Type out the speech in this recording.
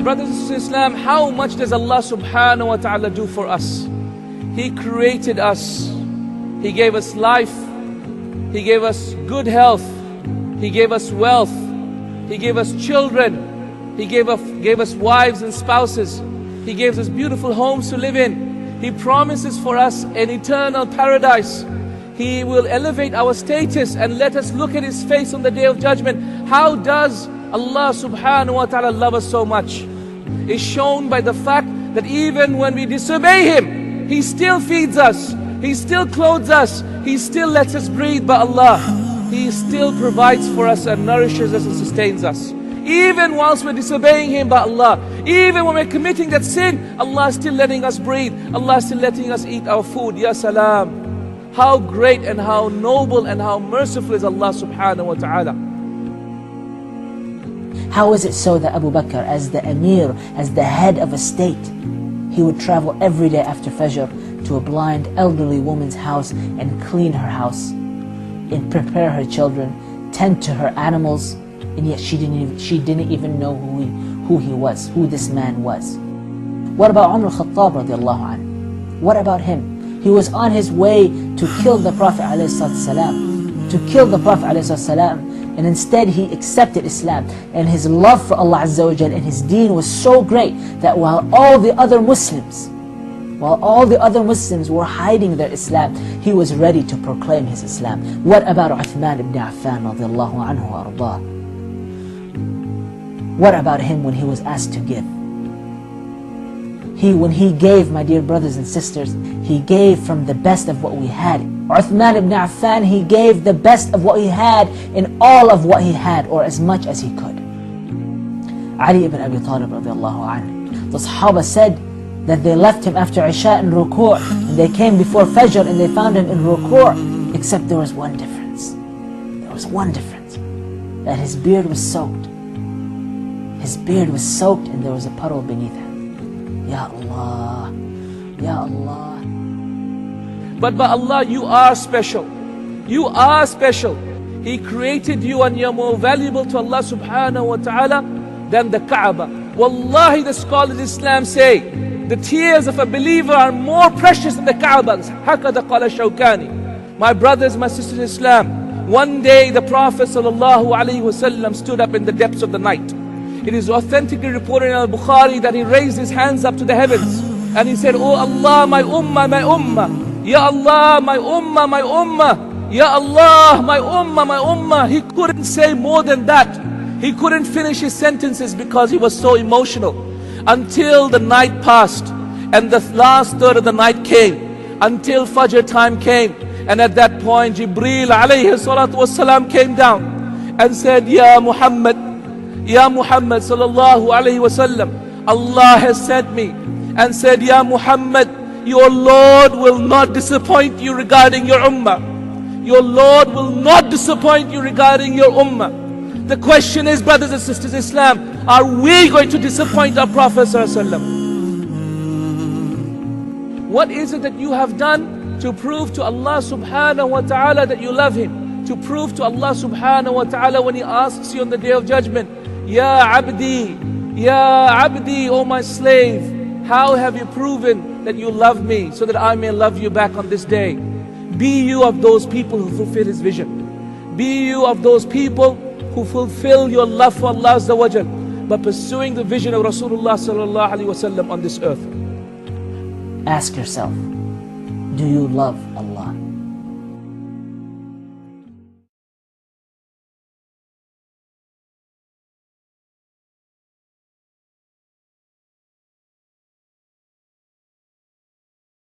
brothers and sisters in Islam, how much does Allah subhanahu wa ta'ala do for us? He created us. He gave us life. He gave us good health. He gave us wealth. He gave us children. He gave us wives and spouses. He gave us beautiful homes to live in. He promises for us an eternal paradise. He will elevate our status and let us look at His face on the Day of Judgment. How does Allah subhanahu wa ta'ala love us so much? It's shown by the fact that even when we disobey Him, He still feeds us. He still clothes us. He still lets us breathe by Allah. He still provides for us and nourishes us and sustains us. Even whilst we're disobeying Him by Allah, even when we're committing that sin, Allah is still letting us breathe. Allah is still letting us eat our food. Ya salam. How great and how noble and how merciful is Allah subhanahu wa ta'ala. How is it so that Abu Bakr, as the Emir, as the head of a state, he would travel every day after Fajr to a blind elderly woman's house and clean her house, and prepare her children, tend to her animals, and yet she didn't even know who he was, who this man was. What about Umar al-Khattab radiallahu anhu? What about him? He was on his way to kill the Prophet ﷺ, and instead he accepted Islam, and his love for Allah Azza wa Jal and His deen was so great that while all the other Muslims were hiding their Islam, he was ready to proclaim his Islam. What about Uthman ibn Affan radiallahu anhu wa ardah? What about him when he was asked to give? When he gave, my dear brothers and sisters, he gave from the best of what we had. Uthman ibn Affan, he gave the best of what he had in all of what he had, or as much as he could. Ali ibn Abi Talib radiallahu anhu, the Sahaba said that they left him after Isha in ruku', and they came before Fajr and they found him in ruku', except there was one difference. There was one difference, that his beard was soaked. His beard was soaked and there was a puddle beneath him. Ya Allah, Ya Allah. But by Allah, you are special. You are special. He created you and you're more valuable to Allah subhanahu wa ta'ala than the Kaaba. Wallahi, the scholars of Islam say, the tears of a believer are more precious than the Kaaba. Hakada qala Shawkani. My brothers, my sisters in Islam, one day the Prophet ﷺ stood up in the depths of the night. It is authentically reported in Al-Bukhari that he raised his hands up to the heavens and he said, Oh Allah, my ummah, my ummah. Ya Allah, my ummah, my ummah. Ya Allah, my ummah, my ummah. He couldn't say more than that. He couldn't finish his sentences because he was so emotional. Until the night passed and the last third of the night came, until Fajr time came, and at that point Jibreel alayhi salatu wasalam came down and said, Ya Muhammad sallallahu alayhi wasallam, Allah has sent me and said, Ya Muhammad, your Lord will not disappoint you regarding your ummah. Your Lord will not disappoint you regarding your ummah. The question is, brothers and sisters in Islam, are we going to disappoint our Prophet ﷺ? What is it that you have done to prove to Allah subhanahu wa ta'ala that you love Him? To prove to Allah subhanahu wa ta'ala when He asks you on the Day of Judgment, Ya Abdi, O my slave, how have you proven that you love me so that I may love you back on this day? Be you of those people who fulfill His vision. Be you of those people who fulfill your love for Allah Azza wa Jal by pursuing the vision of Rasulullah sallallahu alaihi wasallam on this earth. Ask yourself, do you love Allah?